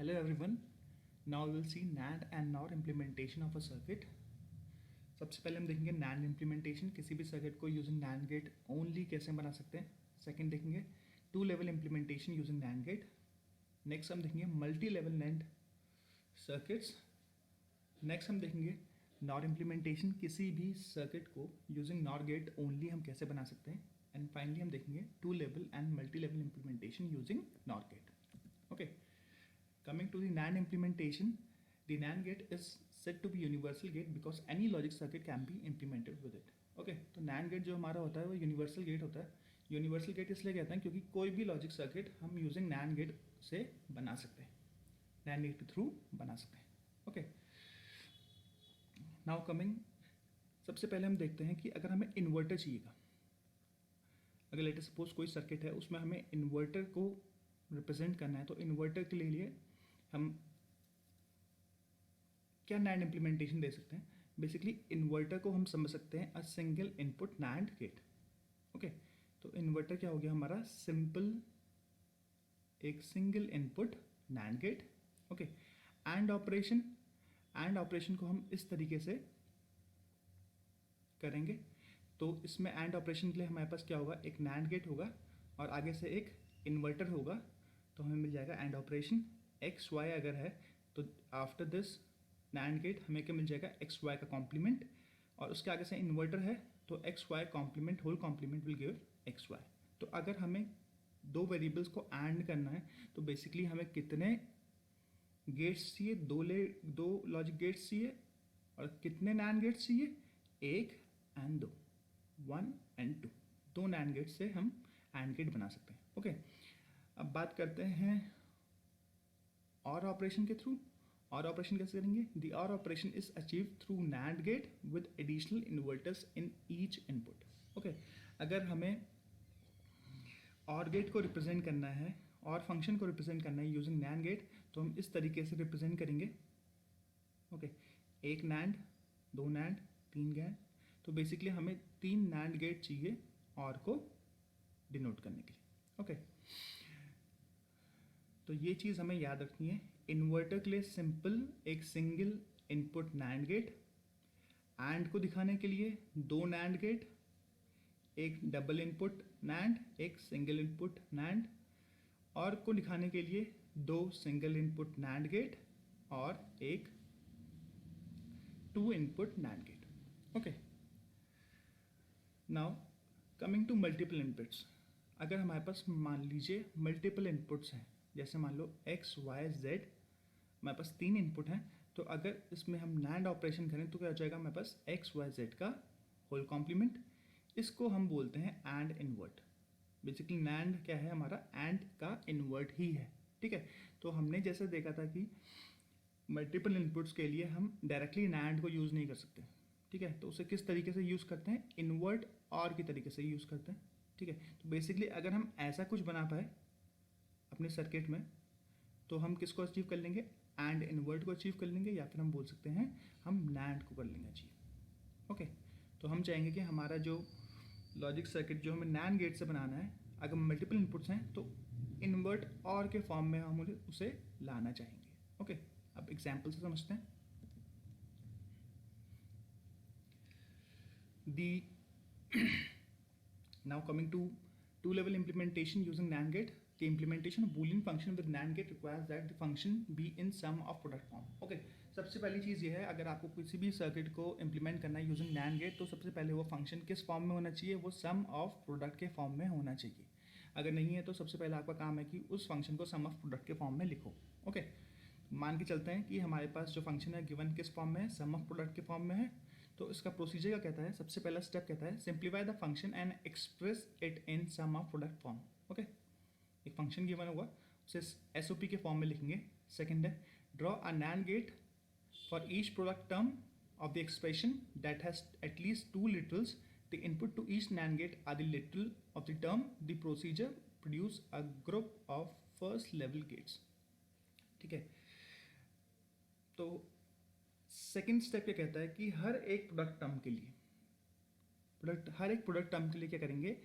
Hello everyone. Now we will see NAND and NOR implementation of a circuit. सबसे पहले हम देखेंगे NAND implementation, किसी भी सर्किट को यूजिंग NAND गेट ओनली कैसे बना सकते हैं. सेकंड देखेंगे two level implementation using NAND gate. Next हम देखेंगे multi level NAND circuits. Next हम देखेंगे NOR इम्प्लीमेंटेशन, किसी भी सर्किट को यूजिंग NOR गेट ओनली हम कैसे बना सकते हैं. एंड फाइनली हम देखेंगे two level and multi level implementation using NOR gate. Okay. Coming to the NAND implementation, the NAND gate is said to be universal gate because any logic circuit can be implemented with it. Okay, तो NAND gate जो हमारा होता है वो universal gate होता है. Universal gate इसलिए कहते हैं क्योंकि कोई भी लॉजिक सर्किट हम यूजिंग NAND गेट से बना सकते हैं, NAND गेट के थ्रू बना सकते हैं. ओके, नाउ कमिंग, सबसे पहले हम देखते हैं कि अगर हमें इन्वर्टर चाहिएगा, अगर लेटेस्ट सपोज कोई सर्किट है उसमें हमें इन्वर्टर को रिप्रेजेंट करना है, तो इन्वर्टर के लिए हम क्या NANड इम्प्लीमेंटेशन दे सकते हैं. बेसिकली इन्वर्टर को हम समझ सकते हैं a single input NAND gate. Okay, तो इन्वर्टर क्या हो गया हमारा, सिंपल एक single input NAND gate. Okay, AND operation को हम इस तरीके से करेंगे. तो इसमें एंड ऑपरेशन के लिए हमारे पास क्या होगा, एक NANड गेट होगा और आगे से एक इन्वर्टर होगा, तो हमें मिल जाएगा एंड ऑपरेशन. एक्स वाई अगर है तो आफ्टर दिस NANड गेट हमें क्या मिल जाएगा, एक्स वाई का कॉम्प्लीमेंट, और उसके आगे से इन्वर्टर है तो X Y complement whole complement will give X Y. तो अगर हमें दो वेरिएबल्स को एंड करना है तो बेसिकली हमें कितने गेट्स चाहिए, दो लॉजिक गेट्स चाहिए, और कितने NANड गेट्स चाहिए, एक एंड दो, 1 and 2, दो NANड गेट से हम एंड गेट बना सकते हैं. ओके, अब बात करते हैं और ऑपरेशन के थ्रू. और ऑपरेशन कैसे करेंगे, द और operation is achieve through NAND gate with additional inverters in each input. Okay, अगर हमें और गेट को रिप्रेजेंट करना है, और फंक्शन को रिप्रेजेंट करना है यूजिंग NANड गेट, तो हम इस तरीके से रिप्रेजेंट करेंगे. ओके, एक NANड, दो NANड, तीन NANड. तो बेसिकली हमें तीन NANड गेट चाहिए और को डिनोट करने के लिए. ओके, तो ये चीज़ हमें याद रखनी है. इन्वर्टर के लिए सिंपल एक single input NAND gate, and को दिखाने के लिए दो NANड गेट, एक डबल इनपुट NANड, एक सिंगल इनपुट NANड, और को दिखाने के लिए दो सिंगल इनपुट NANड गेट और एक two input NAND gate. Okay, now coming to multiple inputs. अगर हमारे पास मान लीजिए मल्टीपल इनपुट्स हैं, जैसे मान लो एक्स वाई जेड, हमारे पास तीन इनपुट हैं, तो अगर इसमें हम NANड ऑपरेशन करें तो क्या हो जाएगा, हमारे पास एक्स वाई जेड का होल कॉम्प्लीमेंट. इसको हम बोलते हैं एंड इन्वर्ट. बेसिकली NANड क्या है, हमारा एंड का इन्वर्ट ही है. ठीक है, तो हमने जैसे देखा था कि मल्टीपल इनपुट्स के लिए हम डायरेक्टली NANड को यूज़ नहीं कर सकते. ठीक है, तो उसे किस तरीके से यूज़ करते हैं, इन्वर्ट और की तरीके से यूज़ करते हैं. ठीक है, तो बेसिकली अगर हम ऐसा कुछ बना पाए अपने सर्किट में तो हम किसको अचीव कर लेंगे, एंड इन्वर्ट को अचीव कर लेंगे, या फिर हम बोल सकते हैं हम NANड को कर लेंगे अचीव. ओके, तो हम चाहेंगे कि हमारा जो लॉजिक सर्किट जो हमें NANड गेट से बनाना है, अगर मल्टीपल इनपुट्स हैं तो इन्वर्ट और के फॉर्म में हम उसे लाना चाहेंगे. ओके, अब एग्जाम्पल से समझते हैं. Now coming to two-level implementation using NAND gate. The implementation of Boolean function with NAND gate requires that the function be in sum of product form. Okay, सबसे पहली चीज़ ये है, अगर आपको किसी भी सर्किट को इम्प्लीमेंट करना है यूजिंग NAND गेट, तो सबसे पहले वो फंक्शन किस फॉर्म में होना चाहिए, वो सम ऑफ प्रोडक्ट के फॉर्म में होना चाहिए. अगर नहीं है तो सबसे पहले आपका काम है कि उस फंक्शन को सम ऑफ प्रोडक्ट के फॉर्म में लिखो. ओके, मान के चलते हैं कि हमारे पास जो फंक्शन है गिवन किस फॉर्म में है, सम ऑफ प्रोडक्ट के फॉर्म में है. तो इसका प्रोसीजर क्या कहता है, सबसे पहला स्टेप कहता है simplify the function and express it in sum of product form. Okay, एक फंक्शन गिवन होगा, उसे एसओपी के फॉर्म में लिखेंगे. सेकंड है draw a NAND gate for each product term of the expression that has at least two literals. The input to each NAND gate are the literal of the term. The procedure produce a group of first level gates. ठीक है, तो second step क्या कहता है कि हर एक product term के लिए क्या करेंगे,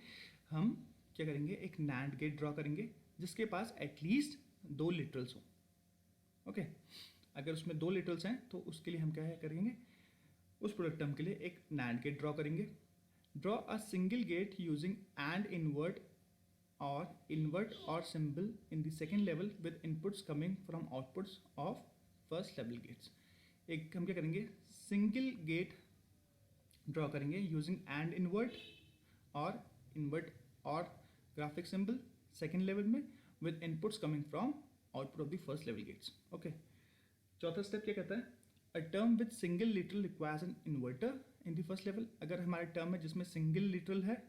हम क्या करेंगे, एक NANड गेट ड्रॉ करेंगे जिसके पास एटलीस्ट दो लिटरल्स हो. ओके। अगर उसमें 2 लिटरल्स हैं तो उसके लिए हम क्या है करेंगे, उस प्रोडक्ट टर्म के लिए एक नैंड गेट ड्रॉ करेंगे। Draw a single gate using and invert or symbol in the second level with inputs coming from outputs of first level gates। एक हम क्या करेंगे, सिंगल गेट ड्रॉ करेंगे यूजिंग एंड इन्वर्ट और graphic symbol second level में with inputs coming from output of the first level gates. Okay. चौथा step क्या कहता है, a term with single literal requires an inverter in the first level. अगर हमारे term है जिसमें सिंगल लिटरल है,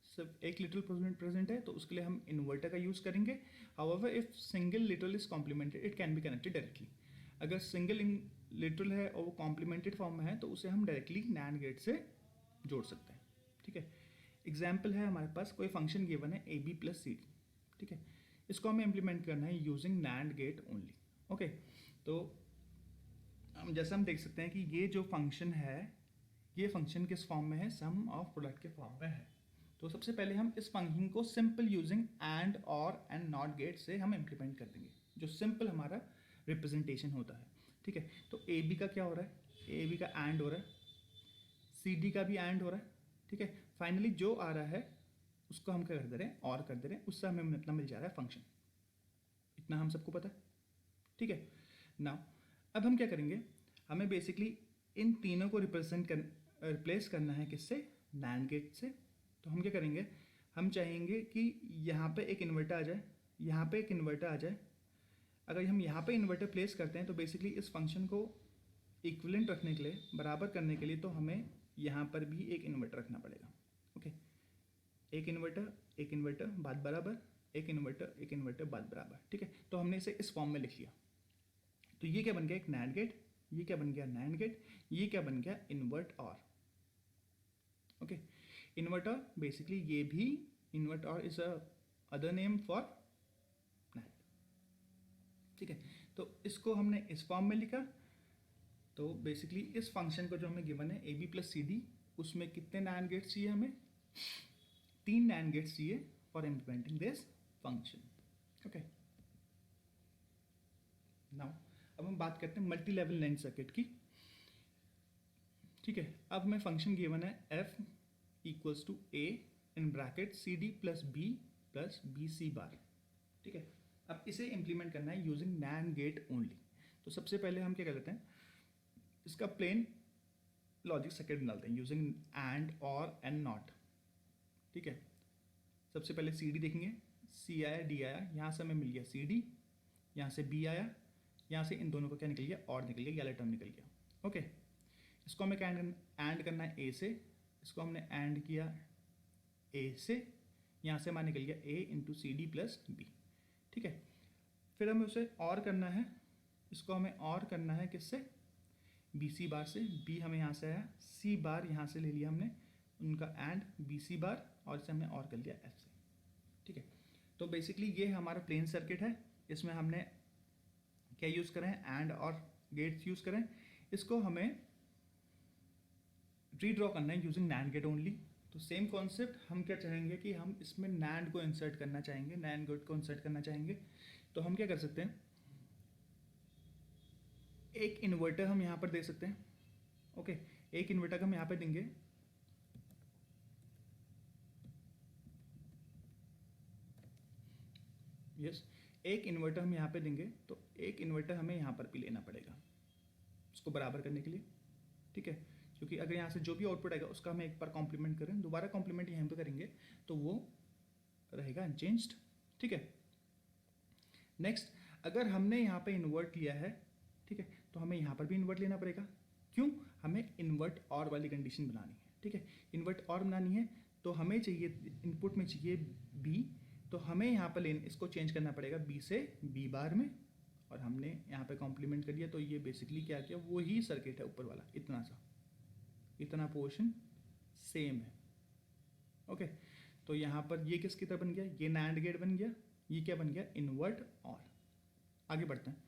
सिर्फ एक लिटरल प्रेजेंट है, तो उसके लिए हम इन्वर्टर का यूज़ करेंगे। However if single literal is complimented it can be connected directly. अगर सिंगल लिटरल है और वो कॉम्प्लीमेंटेड फॉर्म में है तो उसे हम डायरेक्टली नैंड गेट से जोड़ सकते हैं। ठीक है। एग्जाम्पल है हमारे पास कोई फंक्शन गिवन है AB + CD। ठीक है। इसको हमें इम्प्लीमेंट करना है using NAND get only. Okay. तो जैसे हम देख सकते हैं कि ये जो फंक्शन है, ये फंक्शन किस फॉर्म में है, सम ऑफ प्रोडक्ट के फॉर्म में है। तो सबसे पहले हम इस फंक्शन को सिंपल यूजिंग एंड और एंड नॉट गेट से हम इम्प्लीमेंट कर देंगे, जो सिंपल हमारा रिप्रेजेंटेशन होता है। ठीक है। तो AB का क्या हो रहा है, AB का एंड हो रहा है, CD का भी एंड हो रहा है। ठीक है। फाइनली जो आ रहा है उसको हम क्या कर दे रहे हैं, और कर दे रहे हैं, उससे हमें मतलब मिल जा रहा है फंक्शन। इतना हम सबको पता है। ठीक है। नाउ अब हम क्या करेंगे, हमें बेसिकली इन तीनों को रिप्लेस करना है किससे, नैंड गेट से। तो हम क्या करेंगे, हम चाहेंगे कि यहाँ पे एक इन्वर्टर आ जाए, यहाँ पे एक इन्वर्टर आ जाए। अगर हम यहाँ पे इन्वर्टर प्लेस करते हैं तो बेसिकली इस फंक्शन को इक्विवेलेंट रखने के लिए, बराबर करने के लिए, तो हमें यहाँ पर भी एक इन्वर्टर रखना पड़ेगा। ओके। एक इन्वर्टर बात बराबर, एक इन्वर्टर बात बराबर। ठीक है। तो हमने इसे इस फॉर्म में लिख लिया। तो ये क्या बन गया, एक नैंड गेट। ये क्या बन गया, नैंड गेट। ये क्या बन गया, इन्वर्ट और। ओके। इन्वर्टर बेसिकली ये भी, इन्वर्ट और is a other name for NAND. ठीक है। तो इसको हमने इस फॉर्म में लिखा। तो बेसिकली इस फंक्शन को जो हमें गिवन है AB + CD, उसमें कितने नैंड गेट्स चाहिए, हमें 3 नैंड गेट्स चाहिए for implementing this function. Okay. Now अब हम बात करते हैं मल्टी लेवल नैंड सर्किट की। ठीक है। अब हमें फंक्शन गिवन है F = A in bracket CD + B + BC बार। ठीक है। अब इसे इम्प्लीमेंट करना है यूजिंग नैंड गेट ओनली। तो सबसे पहले हम क्या कर लेते हैं, इसका प्लेन लॉजिक सर्किट डालते हैं यूजिंग एंड और एंड नॉट। ठीक है। सबसे पहले CD देखेंगे, C आया, D आया, यहाँ से हमें मिल गया CD, यहाँ से B आया, यहाँ से इन दोनों को क्या निकल गया, और निकल गया, येलो टर्म निकल गया। ओके। इसको हमें क्या एंड करना है A से, इसको हमने एंड किया A से, यहाँ से हमारा निकल गया A × CD + B। ठीक है। फिर हमें उसे और करना है, इसको हमें और करना है किससे, BC बार से। B हमें यहाँ से आया, C बार यहाँ से ले लिया हमने, उनका एंड BC बार, और इसे हमने और कर लिया F से। ठीक है। तो बेसिकली ये हमारा प्लेन सर्किट है। इसमें हमने क्या यूज़ करें, एंड और गेट्स यूज़ करें। इसको हमें रीड्रॉ करना है यूजिंग नैंड गेट ओनली। तो सेम कॉन्सेप्ट, हम क्या चाहेंगे कि हम इसमें नैंड को इंसर्ट करना चाहेंगे, नैंड गेट को इंसर्ट करना चाहेंगे। तो हम क्या कर सकते हैं, एक इन्वर्टर हम यहाँ पर दे सकते हैं। ओके। एक इन्वर्टर हम यहाँ पे देंगे, यस, एक इन्वर्टर हम यहाँ पे देंगे। तो एक इन्वर्टर हमें यहाँ पर भी लेना पड़ेगा उसको बराबर करने के लिए। ठीक है। क्योंकि अगर यहाँ से जो भी आउटपुट आएगा उसका हम एक बार कॉम्प्लीमेंट करें, दोबारा कॉम्प्लीमेंट यहाँ पे करेंगे तो वो रहेगा अनचेंज्ड। ठीक है। नेक्स्ट, अगर हमने यहाँ पे इन्वर्ट लिया है, ठीक है, तो हमें यहाँ पर भी इन्वर्ट लेना पड़ेगा। क्यों, हमें इन्वर्ट और वाली कंडीशन बनानी है। ठीक है। इन्वर्ट और बनानी है तो हमें चाहिए, इनपुट में चाहिए B, तो हमें यहाँ पर इसको चेंज करना पड़ेगा B से B बार में, और हमने यहाँ पे कॉम्प्लीमेंट कर लिया। तो ये बेसिकली क्या किया, वो ही सर्किट है ऊपर वाला, इतना सा, इतना पोर्शन सेम है। ओके। तो यहाँ पर ये किसकी तरह बन गया, ये नैंड गेट बन गया, ये क्या बन गया, इन्वर्ट और। आगे बढ़ते हैं,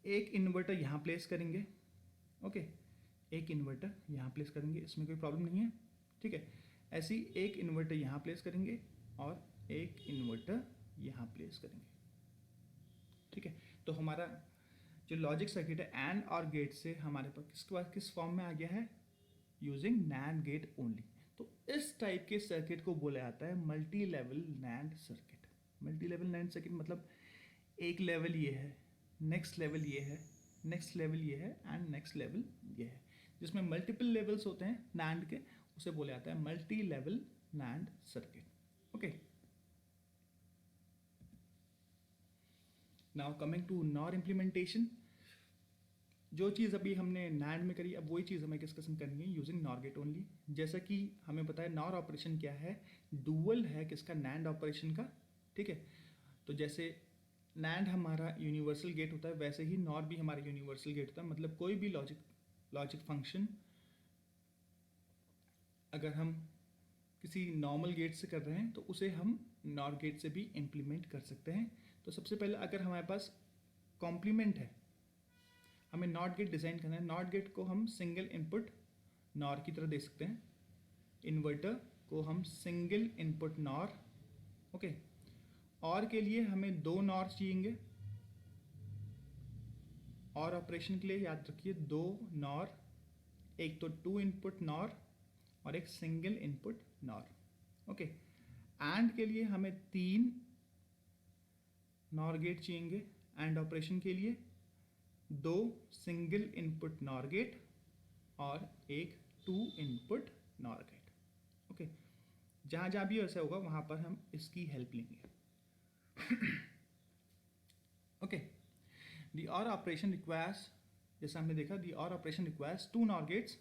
एक इन्वर्टर यहाँ प्लेस करेंगे। ओके। एक इन्वर्टर यहाँ प्लेस करेंगे, इसमें कोई प्रॉब्लम नहीं है। ठीक है। ऐसे ही एक इन्वर्टर यहाँ प्लेस करेंगे और एक इन्वर्टर यहाँ प्लेस करेंगे। ठीक है। तो हमारा जो लॉजिक सर्किट है एंड और गेट से हमारे पास किस फॉर्म में आ गया है, यूजिंग नैंड गेट ओनली। तो इस टाइप के सर्किट को बोला जाता है multi level NAND circuit. Multi level NAND circuit मतलब एक लेवल ये है, नेक्स्ट लेवल ये है, नेक्स्ट लेवल ये है एंड नेक्स्ट लेवल ये है, जिसमें मल्टीपल लेवल्स होते हैं नैंड के, उसे बोला जाता है multi level NAND circuit. Okay, now coming to NOR implementation. जो चीज़ अभी हमने नैंड में करी, अब वही चीज़ हमें डिस्कशन करनी है यूजिंग नॉर गेट ओनली। जैसा कि हमें पता है नॉर ऑपरेशन क्या है, डुअल है किसका, नैंड ऑपरेशन का। ठीक है, तो जैसे नैंड हमारा यूनिवर्सल गेट होता है, वैसे ही नॉर भी हमारा यूनिवर्सल गेट होता है। मतलब कोई भी लॉजिक फंक्शन अगर हम किसी नॉर्मल गेट से कर रहे हैं तो उसे हम नॉर गेट से भी इम्प्लीमेंट कर सकते हैं। तो सबसे पहले अगर हमारे पास कॉम्प्लीमेंट है, हमें नॉट गेट डिज़ाइन करना है। नॉट गेट को हम सिंगल इनपुट नॉर की तरह दे सकते हैं, इन्वर्टर को हम सिंगल इनपुट नॉर। ओके, और के लिए हमें दो नॉर चाहिए, और ऑपरेशन के लिए याद रखिए दो नॉर, एक तो टू इनपुट नॉर और एक single input NOR. Okay, and के लिए हमें तीन नॉर गेट चाहिए, एंड ऑपरेशन के लिए दो सिंगल इनपुट नॉर गेट और एक two input NOR gate. Okay, जहाँ जहाँ भी ऐसा होगा वहाँ पर हम इसकी हेल्प लेंगे। ओके, द और ऑपरेशन रिक्वायर्स, जैसा हमने देखा, द और operation requires two NOR gates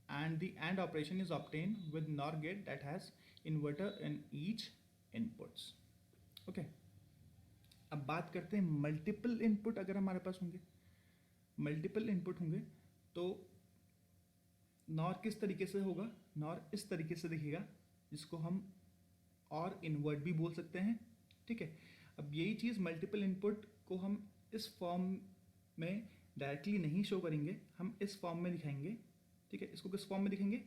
and the AND operation is obtained with NOR gate that has inverter in each inputs. Okay, अब बात करते हैं मल्टीपल इनपुट अगर हमारे पास होंगे। मल्टीपल इनपुट होंगे तो नॉर किस तरीके से होगा, नॉर इस तरीके से दिखेगा, जिसको हम और इन्वर्ट भी बोल सकते हैं। ठीक है, अब यही चीज़ मल्टीपल इनपुट को हम इस फॉर्म में डायरेक्टली नहीं शो करेंगे, हम इस फॉर्म में दिखाएंगे। ठीक है, इसको किस फॉर्म में दिखेंगे,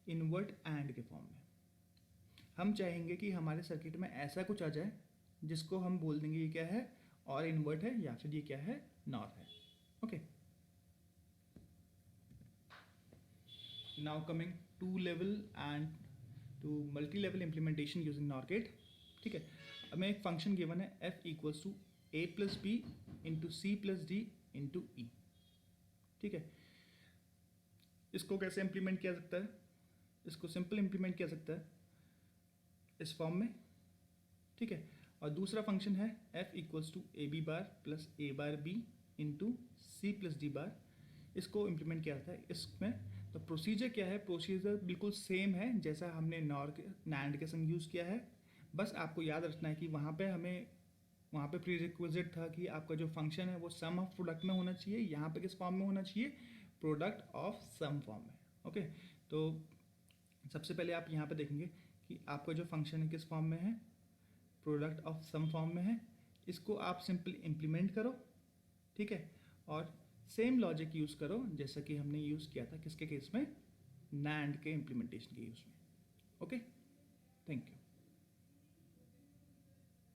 इन्वर्ट एंड के फॉर्म में। हम चाहेंगे कि हमारे सर्किट में ऐसा कुछ आ जाए जिसको हम बोल देंगे ये क्या है, और इन्वर्ट है, या फिर ये क्या है, नॉर है। Okay, now coming to level and to multi level implementation using NOR gate. ठीक है, हमें एक फंक्शन गिवन है f equals to a plus B into C plus D into E. ठीक है, इसको कैसे इम्प्लीमेंट किया सकता है, इसको सिंपल इम्प्लीमेंट किया सकता है इस फॉर्म में। ठीक है, और दूसरा फंक्शन है f equals to A B bar plus A bar B into C plus D bar, इसको इम्प्लीमेंट किया जाता है इसमें। तो प्रोसीजर क्या है, प्रोसीजर बिल्कुल सेम है जैसा हमने नैंड के संग यूज़ किया है। बस आपको याद रखना है कि वहाँ पे प्री रिक्विजिट था कि आपका जो फंक्शन है वो सम ऑफ प्रोडक्ट में होना चाहिए, यहाँ पे किस फॉर्म में होना चाहिए, प्रोडक्ट ऑफ सम फॉर्म में। ओके, तो सबसे पहले आप यहाँ पे देखेंगे कि आपका जो फंक्शन है किस फॉर्म में है, प्रोडक्ट ऑफ सम फॉर्म में है। इसको आप सिंपली इम्प्लीमेंट करो। ठीक है, और सेम लॉजिक यूज़ करो जैसा कि हमने यूज़ किया था किसके केस में, नैंड के इम्प्लीमेंटेशन के यूज़ में। Okay, thank you.